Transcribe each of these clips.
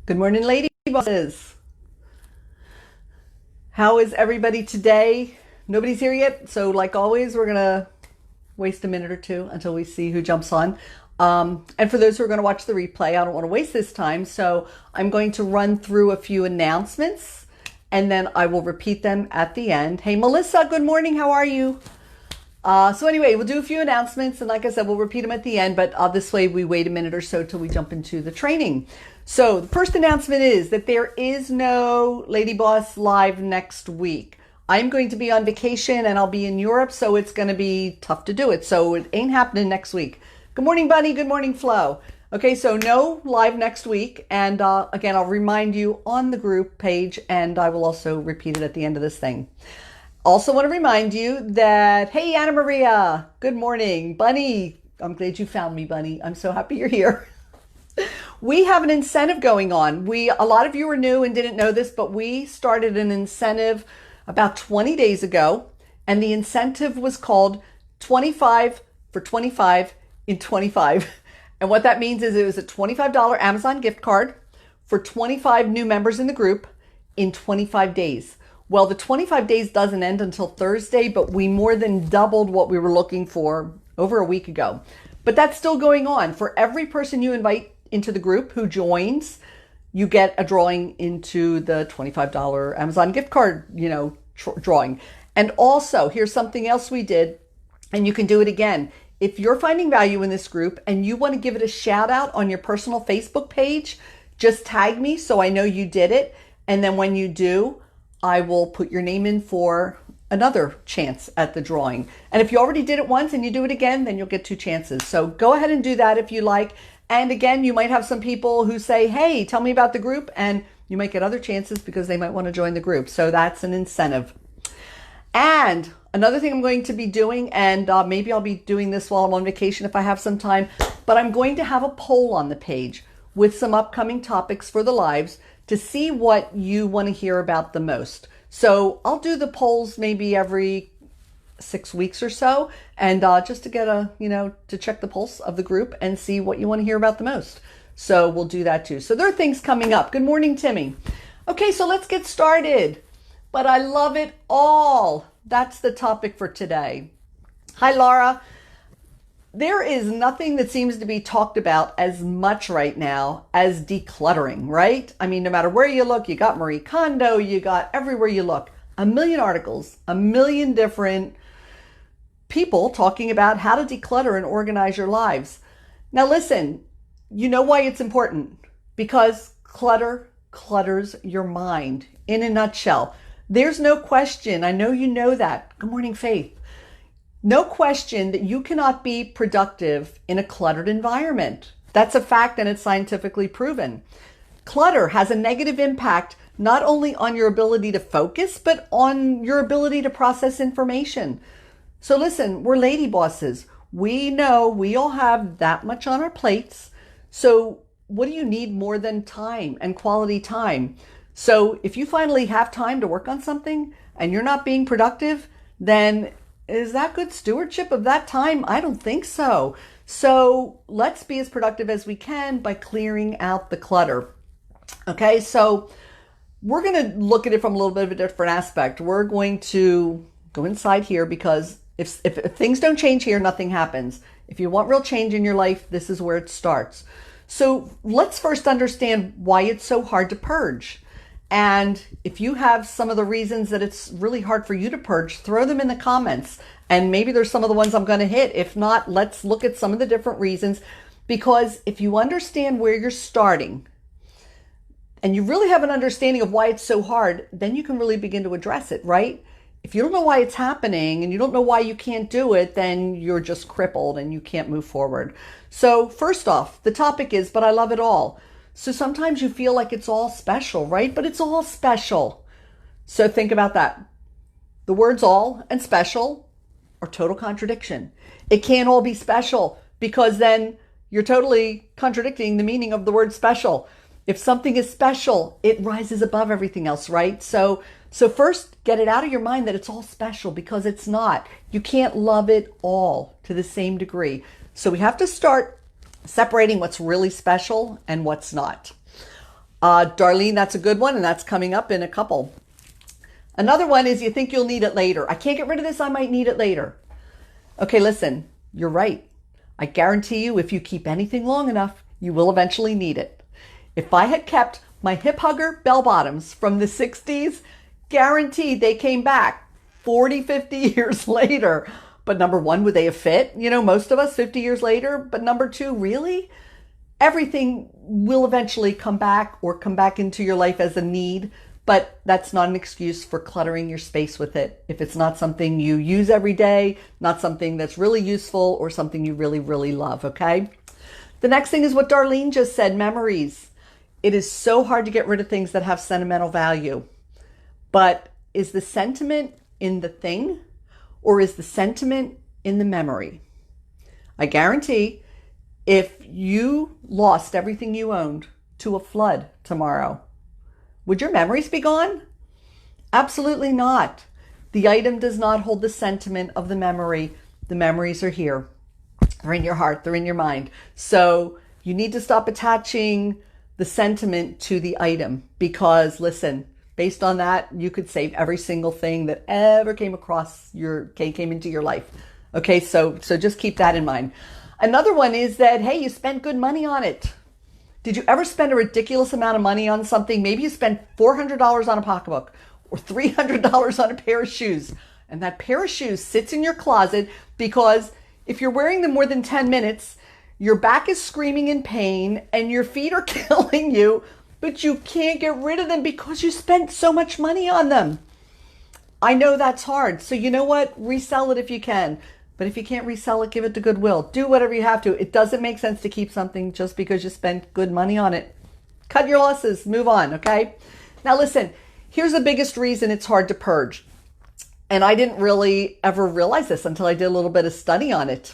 Good morning, lady bosses. How is everybody today? Nobody's here yet, so like always, we're gonna waste a minute or two until we see who jumps on. And for those who are going to watch the replay, I don't want to waste this time, so I'm going to run through a few announcements, and then I will repeat them at the end. Hey, Melissa, good morning. How are you? So anyway, we'll do a few announcements, and like I said, we'll repeat them at the end, but this way we wait a minute or so till we jump into the training. So the first announcement is that there is no Lady Boss Live next week. I'm going to be on vacation, and I'll be in Europe, so it's going to be tough to do it. So it ain't happening next week. Good morning, Bunny. Good morning, Flo. Okay, so no live next week. And again, I'll remind you on the group page, and I will also repeat it at the end of this thing. Also want to remind you that, hey, Anna Maria, good morning. Bunny, I'm glad you found me, Bunny. I'm so happy you're here. We have an incentive going on. A lot of you are new and didn't know this, but we started an incentive about 20 days ago, and the incentive was called 25 for 25 in 25. And what that means is it was a $25 Amazon gift card for 25 new members in the group in 25 days. Well, the 25 days doesn't end until Thursday, but we more than doubled what we were looking for over a week ago. But that's still going on. For every person you invite into the group who joins, you get a drawing into the $25 Amazon gift card, drawing. And also, here's something else we did, and you can do it again. If you're finding value in this group and you want to give it a shout out on your personal Facebook page, just tag me so I know you did it. And then when you do, I will put your name in for another chance at the drawing. And if you already did it once and you do it again, then you'll get 2 chances. So go ahead and do that if you like. And again, you might have some people who say, hey, tell me about the group, and you might get other chances because they might want to join the group. So that's an incentive. And another thing I'm going to be doing, and maybe I'll be doing this while I'm on vacation if I have some time, but I'm going to have a poll on the page with some upcoming topics for the lives to see what you want to hear about the most. So I'll do the polls maybe every 6 weeks or so, and just to get to check the pulse of the group and see what you want to hear about the most. So we'll do that too. So there are things coming up. Good morning, Timmy. Okay, so let's get started. But I love it all. That's the topic for today. Hi, Laura. There is nothing that seems to be talked about as much right now as decluttering, right? I mean, no matter where you look, you got Marie Kondo, you got everywhere you look, a million articles, a million different people talking about how to declutter and organize your lives. Now listen, you know why it's important? Because clutter clutters your mind. In a nutshell, there's no question. I know you know that. Good morning, Faith. No question that you cannot be productive in a cluttered environment. That's a fact, and it's scientifically proven. Clutter has a negative impact not only on your ability to focus, but on your ability to process information. So listen, we're lady bosses. We know we all have that much on our plates. So what do you need more than time and quality time? So if you finally have time to work on something and you're not being productive, then is that good stewardship of that time? I don't think so. So let's be as productive as we can by clearing out the clutter. Okay, so we're going to look at it from a little bit of a different aspect. We're going to go inside here because if things don't change here, nothing happens. If you want real change in your life, this is where it starts. So let's first understand why it's so hard to purge. And if you have some of the reasons that it's really hard for you to purge, throw them in the comments. And maybe there's some of the ones I'm going to hit. If not, let's look at some of the different reasons. Because if you understand where you're starting and you really have an understanding of why it's so hard, then you can really begin to address it, right? If you don't know why it's happening and you don't know why you can't do it, then you're just crippled and you can't move forward. So first off, the topic is, but I love it all. So sometimes you feel like it's all special, right? But it's all special. So think about that. The words all and special are total contradiction. It can't all be special because then you're totally contradicting the meaning of the word special. If something is special, it rises above everything else, right? So first get it out of your mind that it's all special because it's not. You can't love it all to the same degree. So we have to start separating what's really special and what's not. Darlene, that's a good one, and that's coming up in a couple. Another one is you think you'll need it later. I can't get rid of this. I might need it later. Okay, listen, you're right. I guarantee you, if you keep anything long enough, you will eventually need it. If I had kept my hip hugger bell bottoms from the 60s, guaranteed they came back 40, 50 years later. But number one, would they have fit? You know, most of us 50 years later. But number two, really? Everything will eventually come back or come back into your life as a need. But that's not an excuse for cluttering your space with it. If it's not something you use every day, not something that's really useful, or something you really, really love, okay? The next thing is what Darlene just said, memories. It is so hard to get rid of things that have sentimental value. But is the sentiment in the thing, or is the sentiment in the memory? I guarantee if you lost everything you owned to a flood tomorrow, would your memories be gone? Absolutely not. The item does not hold the sentiment of the memory. The memories are here. They're in your heart. They're in your mind. So you need to stop attaching the sentiment to the item, because listen, based on that, you could save every single thing that ever came into your life. Okay, so just keep that in mind. Another one is that, hey, you spent good money on it. Did you ever spend a ridiculous amount of money on something? Maybe you spent $400 on a pocketbook or $300 on a pair of shoes. And that pair of shoes sits in your closet because if you're wearing them more than 10 minutes, your back is screaming in pain and your feet are killing you, but you can't get rid of them because you spent so much money on them. I know that's hard. So you know what? Resell it if you can. But if you can't resell it, give it to Goodwill. Do whatever you have to. It doesn't make sense to keep something just because you spent good money on it. Cut your losses. Move on, okay? Now listen, here's the biggest reason it's hard to purge. And I didn't really ever realize this until I did a little bit of study on it.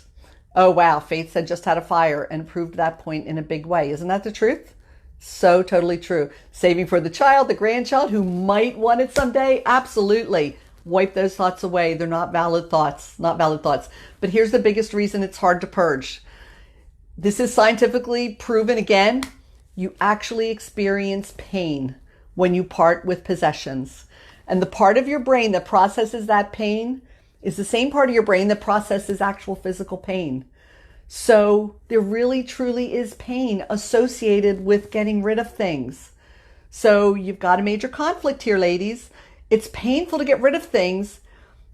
Oh, wow. Faith said just had a fire and proved that point in a big way. Isn't that the truth? So totally true. Saving for the child, the grandchild who might want it someday. Absolutely. Wipe those thoughts away. They're not valid thoughts, not valid thoughts. But here's the biggest reason it's hard to purge. This is scientifically proven again. You actually experience pain when you part with possessions. And the part of your brain that processes that pain is the same part of your brain that processes actual physical pain. So there really truly is pain associated with getting rid of things. So you've got a major conflict here, ladies. It's painful to get rid of things,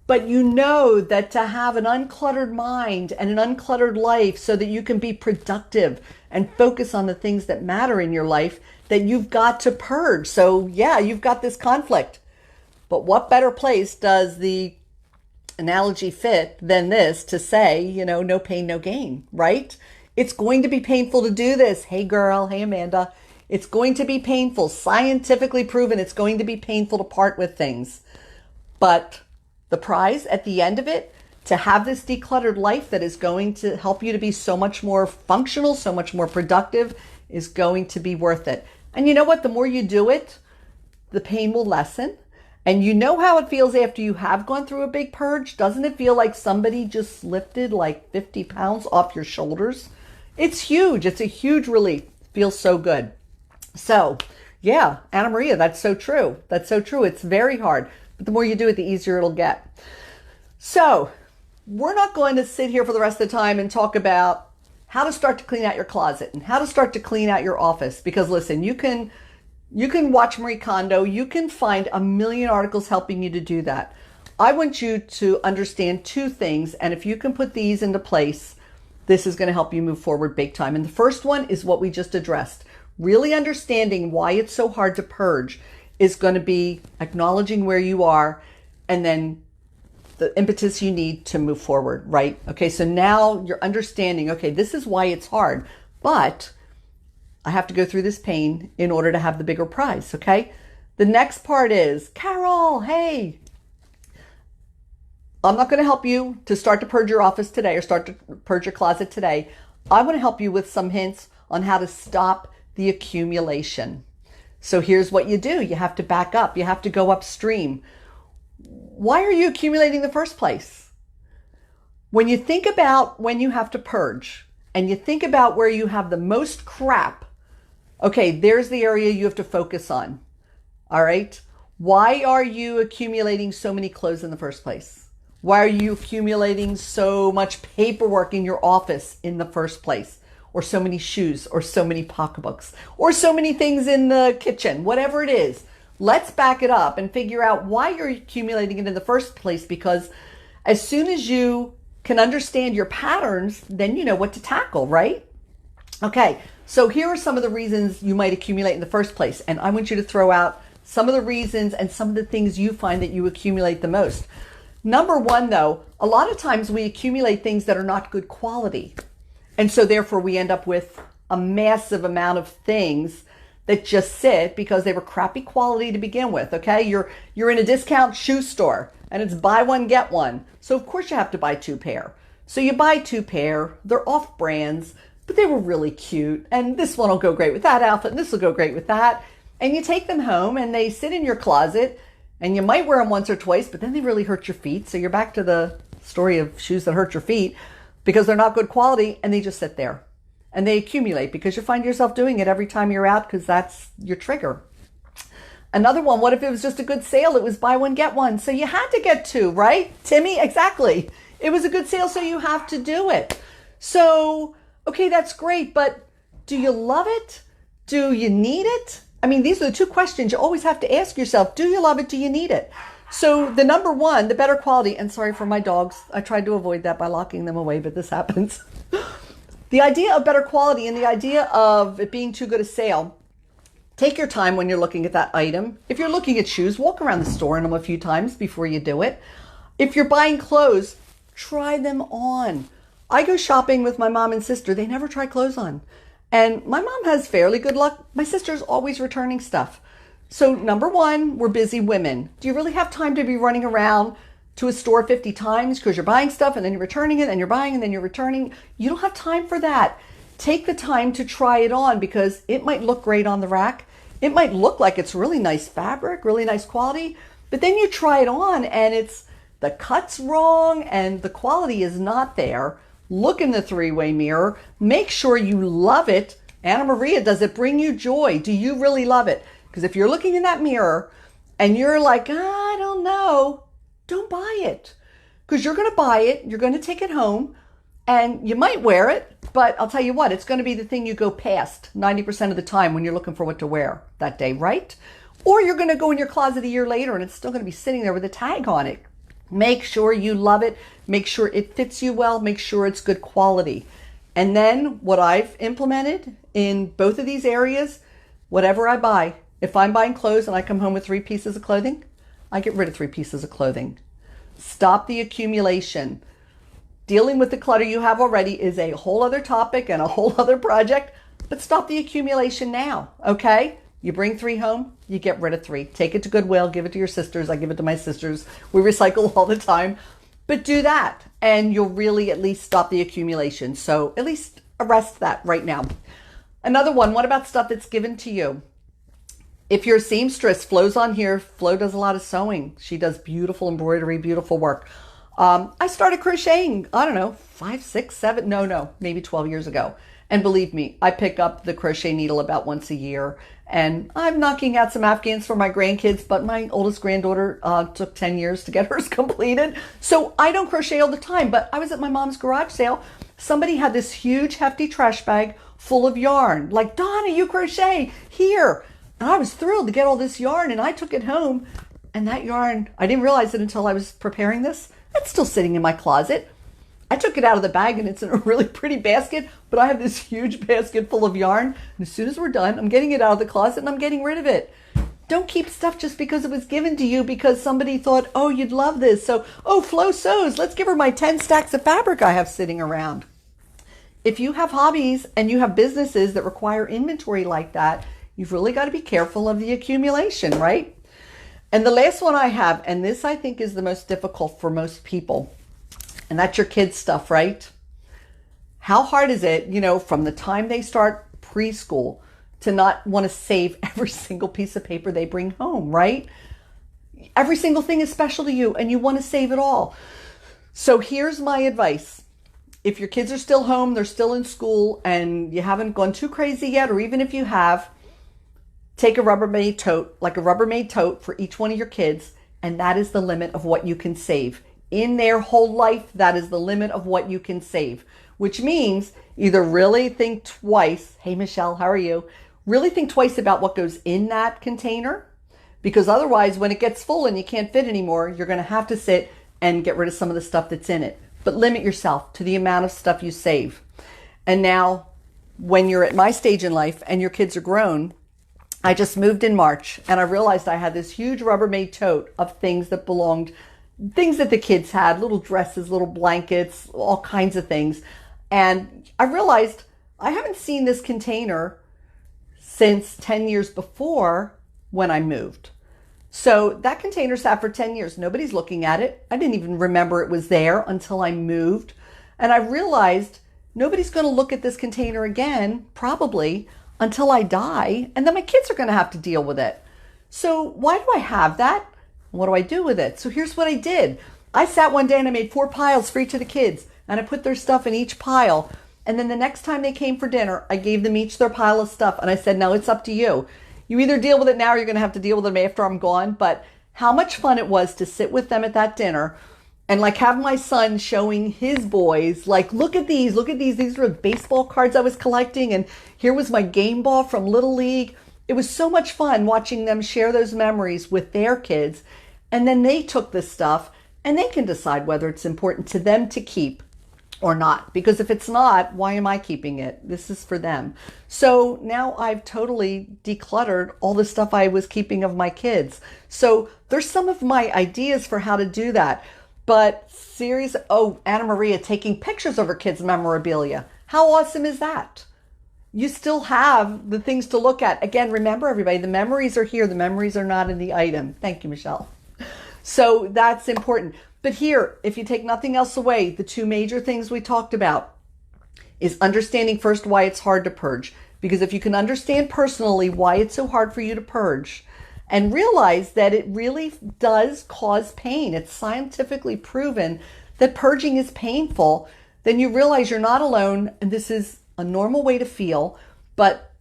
but you know that to have an uncluttered mind and an uncluttered life so that you can be productive and focus on the things that matter in your life, that you've got to purge. So yeah, you've got this conflict. But what better place does the analogy fit than this to say, you know, no pain, no gain, right? It's going to be painful to do this. Hey girl, hey Amanda. It's going to be painful, scientifically proven. It's going to be painful to part with things. But the prize at the end of it, to have this decluttered life that is going to help you to be so much more functional, so much more productive, is going to be worth it. And you know what? The more you do it, the pain will lessen. And you know how it feels after you have gone through a big purge? Doesn't it feel like somebody just lifted like 50 pounds off your shoulders? It's huge. It's a huge relief. It feels so good. So, yeah, Anna Maria, that's so true. That's so true. It's very hard. But the more you do it, the easier it'll get. So, we're not going to sit here for the rest of the time and talk about how to start to clean out your closet and how to start to clean out your office. Because listen, you can watch Marie Kondo. You can find a million articles helping you to do that. I want you to understand two things. And if you can put these into place, this is going to help you move forward big time. And the first one is what we just addressed. Really understanding why it's so hard to purge is going to be acknowledging where you are and then the impetus you need to move forward, right? Okay, so now you're understanding, okay, this is why it's hard, but I have to go through this pain in order to have the bigger prize, okay? The next part is, Carol, hey, I'm not going to help you to start to purge your office today or start to purge your closet today. I want to help you with some hints on how to stop the accumulation. So here's what you do. You have to back up. You have to go upstream. Why are you accumulating in the first place? When you think about when you have to purge and you think about where you have the most crap, Okay, there's the area you have to focus on. All right. Why are you accumulating so many clothes in the first place? Why are you accumulating so much paperwork in your office in the first place? Or so many shoes, or so many pocketbooks, or so many things in the kitchen, whatever it is. Let's back it up and figure out why you're accumulating it in the first place, because as soon as you can understand your patterns, then you know what to tackle, right? Okay, so here are some of the reasons you might accumulate in the first place. And I want you to throw out some of the reasons and some of the things you find that you accumulate the most. Number one, though, a lot of times we accumulate things that are not good quality. And so therefore we end up with a massive amount of things that just sit because they were crappy quality to begin with. Okay, you're in a discount shoe store and it's buy one, get one. So of course you have to buy two pair. So you buy two pair, they're off brands, but they were really cute. And this one will go great with that outfit and this will go great with that. And you take them home and they sit in your closet and you might wear them once or twice, but then they really hurt your feet. So you're back to the story of shoes that hurt your feet, because they're not good quality and they just sit there and they accumulate because you find yourself doing it every time you're out because that's your trigger. Another one, what if it was just a good sale? It was buy one, get one. So you had to get two, right? Timmy, exactly. It was a good sale, so you have to do it. So, okay, that's great, but do you love it? Do you need it? I mean, these are the two questions you always have to ask yourself. Do you love it? Do you need it? So the number one, the better quality, and sorry for my dogs, I tried to avoid that by locking them away, but this happens. The idea of better quality and the idea of it being too good a sale, take your time when you're looking at that item. If you're looking at shoes, walk around the store in them a few times before you do it. If you're buying clothes, try them on. I go shopping with my mom and sister. They never try clothes on. And my mom has fairly good luck. My sister's always returning stuff. So number one, we're busy women. Do you really have time to be running around to a store 50 times because you're buying stuff and then you're returning it and you're buying and then you're returning? You don't have time for that. Take the time to try it on because it might look great on the rack. It might look like it's really nice fabric, really nice quality, but then you try it on and it's the cut's wrong and the quality is not there. Look in the three-way mirror. Make sure you love it. Anna Maria, does it bring you joy? Do you really love it? Because if you're looking in that mirror and you're like, I don't know, don't buy it. Because you're going to buy it, you're going to take it home, and you might wear it, but I'll tell you what, it's going to be the thing you go past 90% of the time when you're looking for what to wear that day, right? Or you're going to go in your closet a year later and it's still going to be sitting there with a tag on it. Make sure you love it. Make sure it fits you well. Make sure it's good quality. And then what I've implemented in both of these areas, whatever I buy, if I'm buying clothes and I come home with 3 pieces of clothing, I get rid of 3 pieces of clothing. Stop the accumulation. Dealing with the clutter you have already is a whole other topic and a whole other project, but stop the accumulation now, okay? You bring 3 home, you get rid of 3. Take it to Goodwill, give it to your sisters. I give it to my sisters. We recycle all the time. But do that, and you'll really at least stop the accumulation. So at least arrest that right now. Another one, what about stuff that's given to you? If you're a seamstress, Flo's on here. Flo does a lot of sewing. She does beautiful embroidery, beautiful work. I started crocheting, I don't know, 5, 6, 7, maybe 12 years ago. And believe me, I pick up the crochet needle about once a year. And I'm knocking out some Afghans for my grandkids, but my oldest granddaughter took 10 years to get hers completed. So I don't crochet all the time, but I was at my mom's garage sale. Somebody had this huge hefty trash bag full of yarn. Like, Donna, you crochet, here. And I was thrilled to get all this yarn, and I took it home. And that yarn, I didn't realize it until I was preparing this. It's still sitting in my closet. I took it out of the bag and it's in a really pretty basket, but I have this huge basket full of yarn. And as soon as we're done, I'm getting it out of the closet and I'm getting rid of it. Don't keep stuff just because it was given to you because somebody thought, oh, you'd love this. So, oh, Flo sews. Let's give her my 10 stacks of fabric I have sitting around. If you have hobbies and you have businesses that require inventory like that, you've really got to be careful of the accumulation, right? And the last one I have, and this I think is the most difficult for most people, and that's your kids' stuff, right? How hard is it, from the time they start preschool to not want to save every single piece of paper they bring home, right? Every single thing is special to you and you want to save it all. So here's my advice. if your kids are still home, they're still in school, and you haven't gone too crazy yet, or even if you have, take a Rubbermaid tote, like a Rubbermaid tote for each one of your kids, and that is the limit of what you can save. In their whole life, that is the limit of what you can save, which means either really think twice. Hey, Michelle, how are you? Really think twice about what goes in that container, because otherwise when it gets full and you can't fit anymore, you're going to have to sit and get rid of some of the stuff that's in it. But limit yourself to the amount of stuff you save. And now when you're at my stage in life and your kids are grown, I just moved in March and I realized I had this huge Rubbermaid tote of things that belonged, things that the kids had, little dresses, little blankets, all kinds of things. And I realized I haven't seen this container since 10 years before when I moved. So that container sat for 10 years. Nobody's looking at it. I didn't even remember it was there until I moved. And I realized nobody's going to look at this container again, probably, until I die. And then my kids are going to have to deal with it. So why do I have that? What do I do with it? So here's what I did. I sat one day and I made 4 piles for each of the kids. And I put their stuff in each pile. And then the next time they came for dinner, I gave them each their pile of stuff. And I said, now it's up to you. You either deal with it now or you're going to have to deal with them after I'm gone. But how much fun it was to sit with them at that dinner and like have my son showing his boys, like, look at these. These were the baseball cards I was collecting. And here was my game ball from Little League. It was so much fun watching them share those memories with their kids. And then they took this stuff and they can decide whether it's important to them to keep or not. Because if it's not, why am I keeping it? This is for them. So now I've totally decluttered all the stuff I was keeping of my kids. So there's some of my ideas for how to do that. But Anna Maria taking pictures of her kids' memorabilia. How awesome is that? You still have the things to look at. Again, remember everybody, the memories are here. The memories are not in the item. Thank you, Michelle. So that's important. But here, if you take nothing else away, the 2 major things we talked about is understanding first why it's hard to purge. Because if you can understand personally why it's so hard for you to purge and realize that it really does cause pain, it's scientifically proven that purging is painful, then you realize you're not alone and this is a normal way to feel, but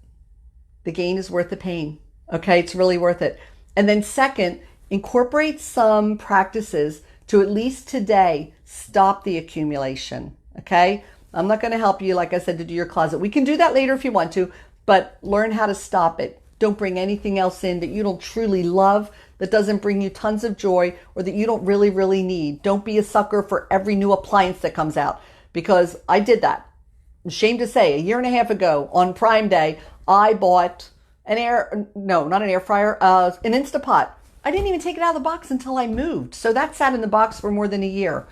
the gain is worth the pain. Okay, it's really worth it. And then second, incorporate some practices to at least today stop the accumulation. Okay, I'm not going to help you, like I said, to do your closet. We can do that later if you want to, but learn how to stop it. Don't bring anything else in that you don't truly love, that doesn't bring you tons of joy, or that you don't really, really need. Don't be a sucker for every new appliance that comes out, because I did that. I'm ashamed to say, 1.5 years ago on Prime Day, I bought an an Instapot. I didn't even take it out of the box until I moved. So that sat in the box for more than a year.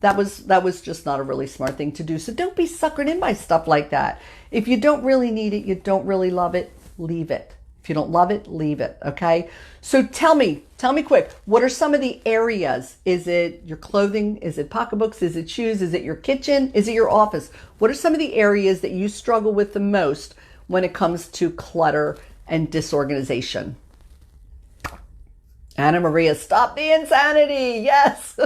That was just not a really smart thing to do. So don't be suckered in by stuff like that. If you don't really need it, you don't really love it, leave it. If you don't love it, leave it. Okay. So tell me quick, what are some of the areas? Is it your clothing? Is it pocketbooks? Is it shoes? Is it your kitchen? Is it your office? What are some of the areas that you struggle with the most when it comes to clutter and disorganization? Anna Maria, stop the insanity. Yes.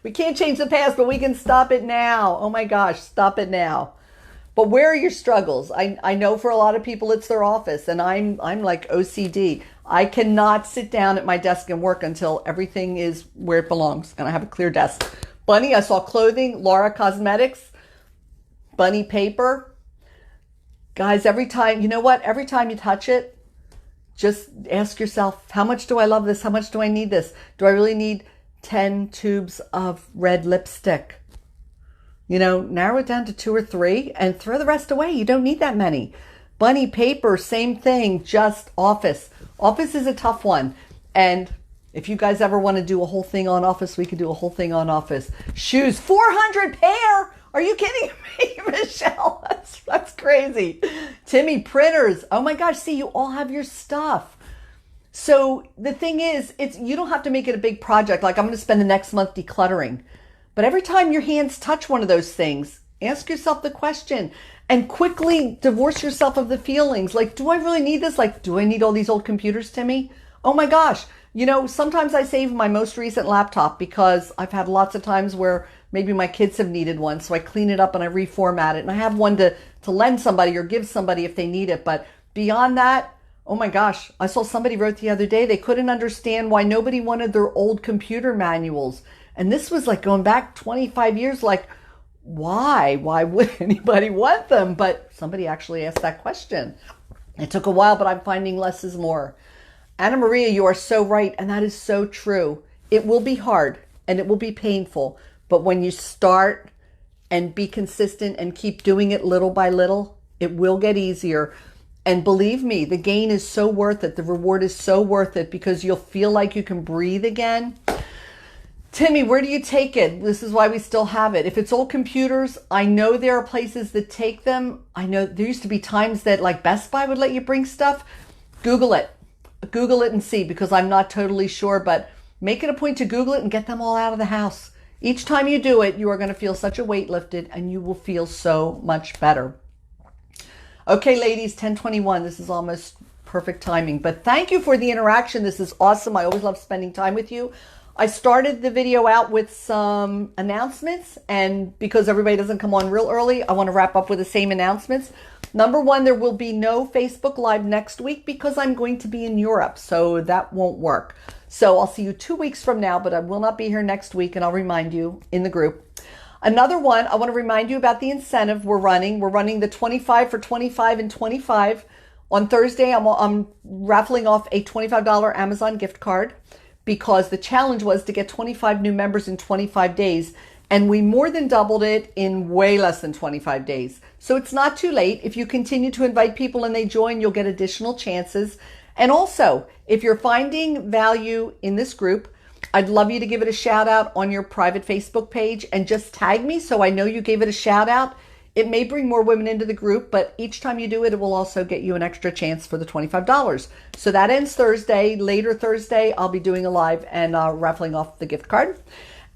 We can't change the past, but we can stop it now. Oh my gosh, stop it now. But where are your struggles? I know for a lot of people it's their office, and I'm like OCD. I cannot sit down at my desk and work until everything is where it belongs and I have a clear desk. Bunny, I saw clothing, Laura Cosmetics, Bunny paper. Guys, every time you touch it, just ask yourself, how much do I love this? How much do I need this? Do I really need 10 tubes of red lipstick? Narrow it down to 2 or 3 and throw the rest away. You don't need that many. Bunny paper, same thing, just office. Office is a tough one. And if you guys ever want to do a whole thing on office, we could do a whole thing on office. Shoes, 400 pair. Are you kidding me, Michelle? That's crazy. Timmy, printers. Oh my gosh, see, you all have your stuff. So the thing is, you don't have to make it a big project. Like, I'm going to spend the next month decluttering. But every time your hands touch one of those things, ask yourself the question and quickly divorce yourself of the feelings. Like, do I really need this? Like, do I need all these old computers, Timmy? Oh my gosh. Sometimes I save my most recent laptop because I've had lots of times where maybe my kids have needed one. So I clean it up and I reformat it. And I have one to lend somebody or give somebody if they need it. But beyond that, oh my gosh, I saw somebody wrote the other day, they couldn't understand why nobody wanted their old computer manuals. And this was like going back 25 years, like, why? Why would anybody want them? But somebody actually asked that question. It took a while, but I'm finding less is more. Anna Maria, you are so right. And that is so true. It will be hard and it will be painful. But when you start and be consistent and keep doing it little by little, it will get easier. And believe me, the gain is so worth it. The reward is so worth it because you'll feel like you can breathe again. Timmy, where do you take it? This is why we still have it. If it's old computers, I know there are places that take them. I know there used to be times that like Best Buy would let you bring stuff. Google it. Google it and see, because I'm not totally sure, but make it a point to Google it and get them all out of the house. Each time you do it, you are going to feel such a weight lifted and you will feel so much better. Okay, ladies, 10:21. This is almost perfect timing, but thank you for the interaction. This is awesome. I always love spending time with you. I started the video out with some announcements, and because everybody doesn't come on real early, I want to wrap up with the same announcements. Number one, there will be no Facebook Live next week because I'm going to be in Europe, so that won't work. So I'll see you 2 weeks from now, but I will not be here next week, and I'll remind you in the group. Another one, I want to remind you about the incentive we're running. We're running the 25 for 25 and 25. On Thursday, I'm raffling off a $25 Amazon gift card because the challenge was to get 25 new members in 25 days. And we more than doubled it in way less than 25 days. So it's not too late. If you continue to invite people and they join, you'll get additional chances. And also, if you're finding value in this group, I'd love you to give it a shout out on your private Facebook page and just tag me so I know you gave it a shout out. It may bring more women into the group, but each time you do it, it will also get you an extra chance for the $25. So that ends Thursday. Later Thursday, I'll be doing a live and raffling off the gift card.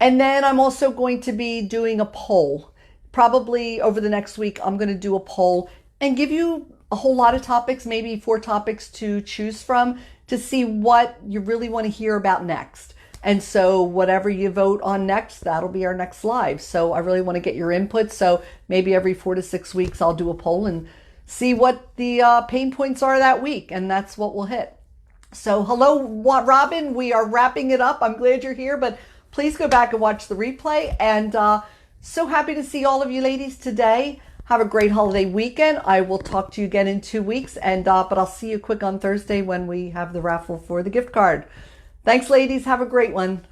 And then I'm also going to be doing a poll. Probably over the next week, I'm going to do a poll and give you a whole lot of topics, maybe 4 topics to choose from to see what you really want to hear about next. And so whatever you vote on next, that'll be our next live. So I really want to get your input. So maybe every 4 to 6 weeks, I'll do a poll and see what the pain points are that week. And that's what we'll hit. So hello, Robin. We are wrapping it up. I'm glad you're here, but please go back and watch the replay. And so happy to see all of you ladies today. Have a great holiday weekend. I will talk to you again in 2 weeks. And but I'll see you quick on Thursday when we have the raffle for the gift card. Thanks, ladies. Have a great one.